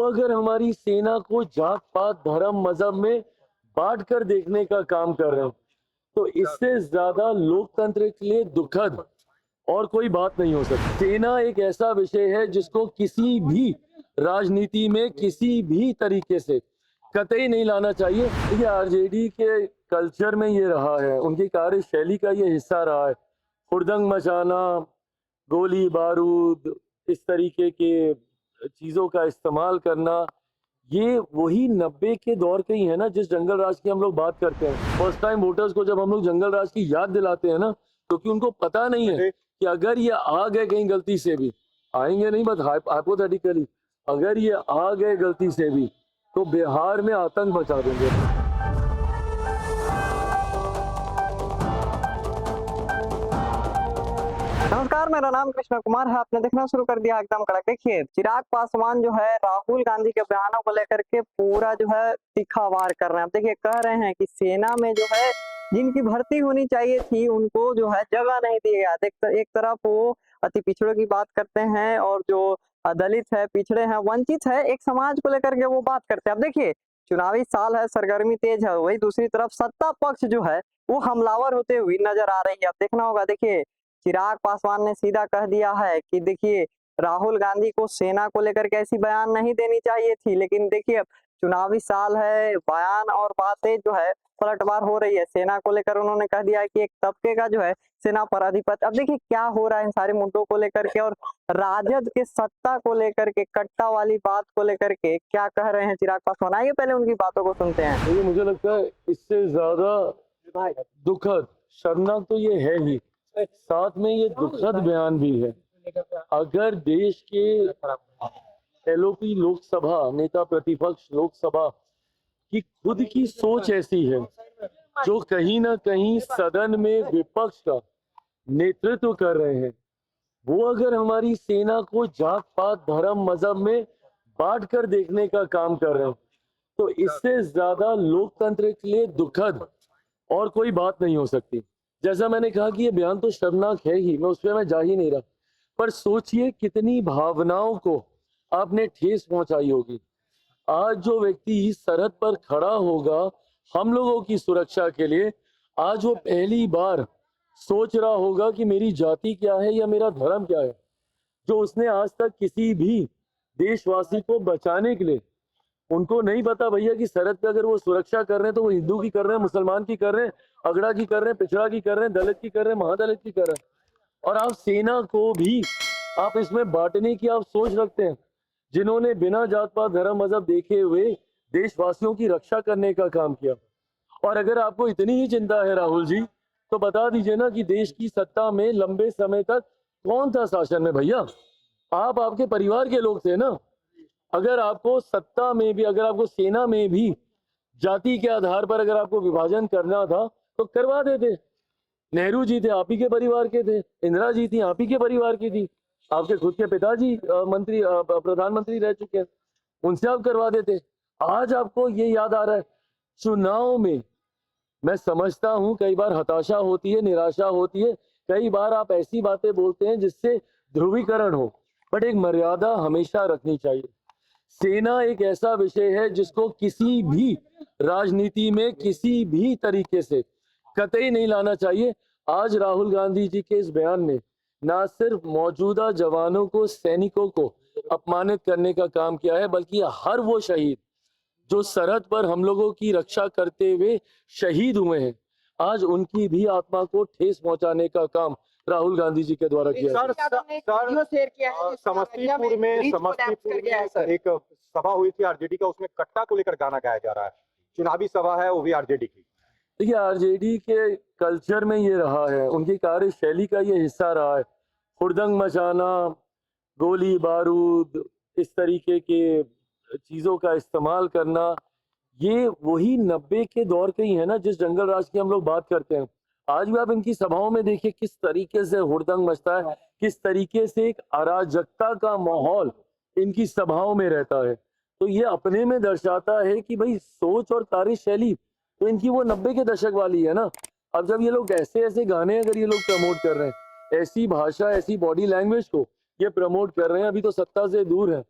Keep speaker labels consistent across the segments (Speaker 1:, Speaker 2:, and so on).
Speaker 1: वो अगर हमारी सेना को जात पात धर्म मजहब में बांट कर देखने का काम कर रहे हैं तो इससे ज्यादा लोकतंत्र के लिए दुखद और कोई बात नहीं हो सकती। सेना एक ऐसा विषय है जिसको किसी भी राजनीति में किसी भी तरीके से कतई नहीं लाना चाहिए। देखिए आरजेडी के कल्चर में ये रहा है, उनकी कार्यशैली का ये हिस्सा रहा है, हुड़दंग मचाना, गोली बारूद, इस तरीके के चीजों का इस्तेमाल करना। ये वही 90 के दौर के ही है ना जिस जंगल राज की हम लोग बात करते हैं। फर्स्ट टाइम वोटर्स को जब हम लोग जंगल राज की याद दिलाते हैं ना, क्योंकि उनको पता नहीं है कि अगर ये आ गए कहीं गलती से भी, आएंगे नहीं बस हाइपोथेटिकली, अगर ये आ गए गलती से भी तो बिहार में आतंक मचा देंगे।
Speaker 2: नमस्कार, मेरा नाम कृष्ण कुमार है। आपने देखना शुरू कर दिया एकदम कड़क। देखिए, चिराग पासवान जो है राहुल गांधी के बयानों को लेकर के पूरा जो है तीखा वार कर रहे हैं। अब देखिए, कह रहे हैं कि सेना में जो है जिनकी भर्ती होनी चाहिए थी उनको जो है जगह नहीं दी गया। एक तरफ वो अति पिछड़ों की बात करते हैं और जो दलित है, पिछड़े हैं, वंचित है, एक समाज को लेकर के वो बात करते हैं। अब देखिए, चुनावी साल है, सरगर्मी तेज है, वही दूसरी तरफ सत्ता पक्ष जो है वो हमलावर होते हुए नजर आ रही है। अब देखना होगा। देखिए, चिराग पासवान ने सीधा कह दिया है कि देखिए, राहुल गांधी को सेना को लेकर के ऐसी बयान नहीं देनी चाहिए थी, लेकिन देखिए अब चुनावी साल है, बयान और बातें जो है पलटवार हो रही है। सेना को लेकर उन्होंने कह दिया है कि एक तबके का जो है सेना पर आधिपत्य। अब देखिए क्या हो रहा है इन सारे मुद्दों को लेकर के, और राजद के सत्ता को लेकर के, कट्टा वाली बात को लेकर के क्या कह रहे हैं चिराग पासवान। आइए पहले उनकी बातों को सुनते हैं।
Speaker 1: तो ये मुझे लगता है इससे ज्यादा दुखद, शर्मनाक तो ये है ही, साथ में ये दुखद बयान भी है। अगर देश के एलओपी लोकसभा नेता, प्रतिपक्ष लोकसभा की खुद की सोच ऐसी है, जो कहीं ना कहीं सदन में विपक्ष का नेतृत्व कर रहे हैं, वो अगर हमारी सेना को जात पात धर्म मजहब में बांट कर देखने का काम कर रहे हैं तो इससे ज्यादा लोकतंत्र के लिए दुखद और कोई बात नहीं हो सकती। जैसा मैंने कहा कि ये बयान तो शर्मनाक है ही, मैं उस पर मैं जा ही नहीं रहा, पर सोचिए कितनी भावनाओं को आपने ठेस पहुंचाई होगी। आज जो व्यक्ति सरहद पर खड़ा होगा हम लोगों की सुरक्षा के लिए, आज वो पहली बार सोच रहा होगा कि मेरी जाति क्या है या मेरा धर्म क्या है, जो उसने आज तक किसी भी देशवासी को बचाने के लिए, उनको नहीं पता भैया कि सरहद पे अगर वो सुरक्षा कर रहे हैं तो वो हिंदू की कर रहे हैं, मुसलमान की कर रहे हैं, अगड़ा की कर रहे हैं, पिछड़ा की कर रहे हैं, दलित की कर रहे हैं, महादलित की कर रहे हैं। और आप सेना को भी आप इसमें बांटने की आप सोच रखते हैं, जिन्होंने बिना जात पात धर्म मजहब देखे हुए देशवासियों की रक्षा करने का काम किया। और अगर आपको इतनी ही चिंता है राहुल जी, तो बता दीजिए ना कि देश की सत्ता में लंबे समय तक कौन था शासन में भैया? आप, आपके परिवार के लोग थे ना। अगर आपको सत्ता में भी, अगर आपको सेना में भी जाति के आधार पर अगर आपको विभाजन करना था तो करवा देते। नेहरू जी थे, आप ही के परिवार के थे, इंदिरा जी थी, आप ही के परिवार की थी, आपके खुद के पिताजी मंत्री प्रधानमंत्री रह चुके हैं, उनसे आप करवा देते। आज आपको ये याद आ रहा है। चुनाव में मैं समझता हूं कई बार हताशा होती है, निराशा होती है, कई बार आप ऐसी बातें बोलते हैं जिससे ध्रुवीकरण हो, बट एक मर्यादा हमेशा रखनी चाहिए। सेना एक ऐसा विषय है जिसको किसी भी राजनीति में किसी भी तरीके से कतई नहीं लाना चाहिए। आज राहुल गांधी जी के इस बयान ने ना सिर्फ मौजूदा जवानों को, सैनिकों को अपमानित करने का काम किया है, बल्कि हर वो शहीद जो सरहद पर हम लोगों की रक्षा करते हुए शहीद हुए हैं, आज उनकी भी आत्मा को ठेस पहुंचाने का काम राहुल गांधी जी के द्वारा किया।
Speaker 3: समस्तीपुर में एक सभा हुई थी आरजेडी का, उसमें कट्टा को लेकर गाना गाया जा रहा है। चुनावी सभा है, वो भी आरजेडी की।
Speaker 1: देखिए आरजेडी के कल्चर में ये रहा है, उनकी कार्यशैली का ये हिस्सा रहा है, हुड़दंग मचाना, गोली बारूद, इस तरीके के चीजों का इस्तेमाल करना। ये वही 90 के दौर के ही है ना जिस जंगल राज की हम लोग बात करते हैं। आज भी आप इनकी सभाओं में देखिए किस तरीके से हुड़दंग मचता है, किस तरीके से एक अराजकता का माहौल इनकी सभाओं में रहता है। तो ये अपने में दर्शाता है कि भाई सोच और कार्यशैली तो इनकी वो 90 के दशक वाली है ना। अब जब ये लोग ऐसे ऐसे गाने अगर ये लोग प्रमोट कर रहे हैं, ऐसी भाषा, ऐसी बॉडी लैंग्वेज को ये प्रमोट कर रहे हैं, अभी तो सत्ता से दूर है,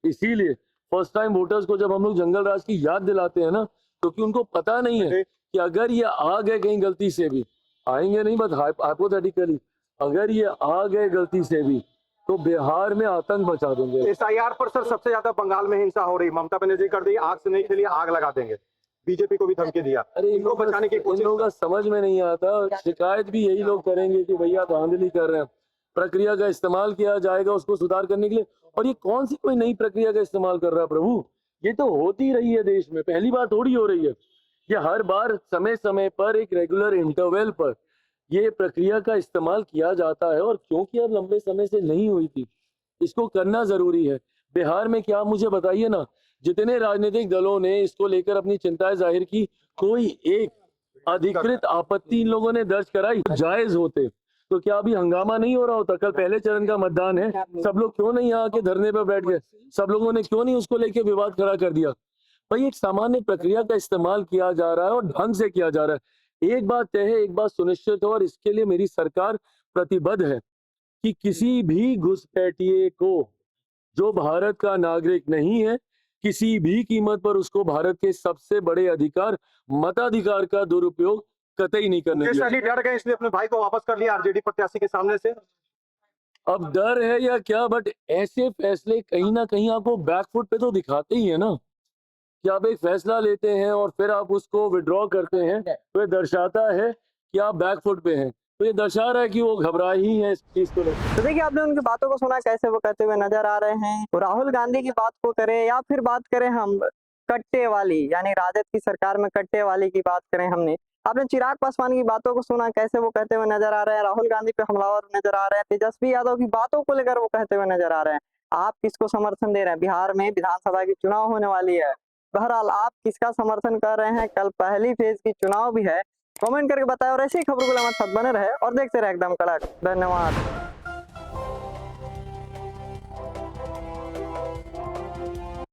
Speaker 1: इसीलिए फर्स्ट टाइम वोटर्स को जब हम लोग जंगल राज की याद दिलाते हैं ना, क्योंकि उनको पता नहीं है कि अगर ये आ गए कहीं गलती से भी, आएंगे नहीं बट हाइपोथेटिकली, अगर ये आ गए गलती से भी तो बिहार में आतंक मचा देंगे।
Speaker 3: SIR पर सर सबसे ज्यादा बंगाल में हिंसा हो रही, ममता बनर्जी कर दी, आग से नहीं खेली आग लगा देंगे, बीजेपी को भी धमकी दिया।
Speaker 1: अरे
Speaker 3: इनको बचाने की
Speaker 1: इन
Speaker 3: कोशिश
Speaker 1: लोगों का समझ में नहीं आता, शिकायत भी यही लोग करेंगे कि भैया धांधली कर रहे हैं, प्रक्रिया का इस्तेमाल किया जाएगा उसको सुधार करने के लिए। और ये कौन सी कोई नई प्रक्रिया का इस्तेमाल कर रहा है प्रभु, ये तो होती रही है देश में, पहली बार थोड़ी हो रही है। ये हर बार समय समय पर एक रेगुलर इंटरवल पर ये प्रक्रिया का इस्तेमाल किया जाता है, और क्योंकि अब लंबे समय से नहीं हुई थी, इसको करना जरूरी है। बिहार में क्या, मुझे बताइए ना, जितने राजनीतिक दलों ने इसको लेकर अपनी चिंताएं जाहिर की, कोई एक अधिकृत आपत्ति इन लोगों ने दर्ज कराई? जायज होते तो क्या अभी हंगामा नहीं हो रहा होता? कल पहले चरण का मतदान है, सब लोग क्यों नहीं आके धरने पर बैठ गए? सब लोगों ने क्यों नहीं उसको लेके विवाद खड़ा कर दिया? भाई एक सामान्य प्रक्रिया का इस्तेमाल किया जा रहा है और ढंग से किया जा रहा है। एक बात तय है, एक बात सुनिश्चित है, और इसके लिए मेरी सरकार प्रतिबद्ध है कि किसी भी घुसपैठिए को, जो भारत का नागरिक नहीं है, किसी भी कीमत पर उसको भारत के सबसे बड़े अधिकार, मताधिकार का दुरुपयोग कतई नहीं करने
Speaker 3: मुकेश
Speaker 1: दिया।
Speaker 3: सहनी डर गए इसलिए अपने भाई को वापस कर लिया आरजेडी प्रत्याशी के सामने से।
Speaker 1: अब डर है या क्या, बट ऐसे फैसले कहीं ना कहीं आपको बैकफुट पे तो दिखाते ही है ना, कि आप एक फैसला लेते हैं और फिर आप उसको विड्रॉ करते हैं, तो ये दर्शाता है कि आप बैकफुट पे हैं, तो ये दर्शा रहा है कि वो घबरा ही है इस चीज को लेकर।
Speaker 2: तो देखिए आपने उनकी बातों को सुना, कैसे वो कहते हुए नजर आ रहे हैं। तो राहुल गांधी की बात को करें या फिर बात करें हम कट्टे वाली, यानी राजद की सरकार में कट्टे वाली की बात करें, हमने आपने चिराग पासवान की बातों को सुना, कैसे वो कहते हुए नजर आ रहे हैं, राहुल गांधी पे हमलावर नजर आ रहे हैं, तेजस्वी यादव की बातों को लेकर वो कहते हुए नजर आ रहे हैं। आप किसको समर्थन दे रहे हैं? बिहार में विधानसभा की चुनाव होने वाली है, बहरहाल आप किसका समर्थन कर रहे हैं? कल पहली फेज की चुनाव भी है, कमेंट करके बताएं। और ऐसी खबरों के लिए हमारे साथ बने रहे और देखते रहे एकदम कड़क। धन्यवाद।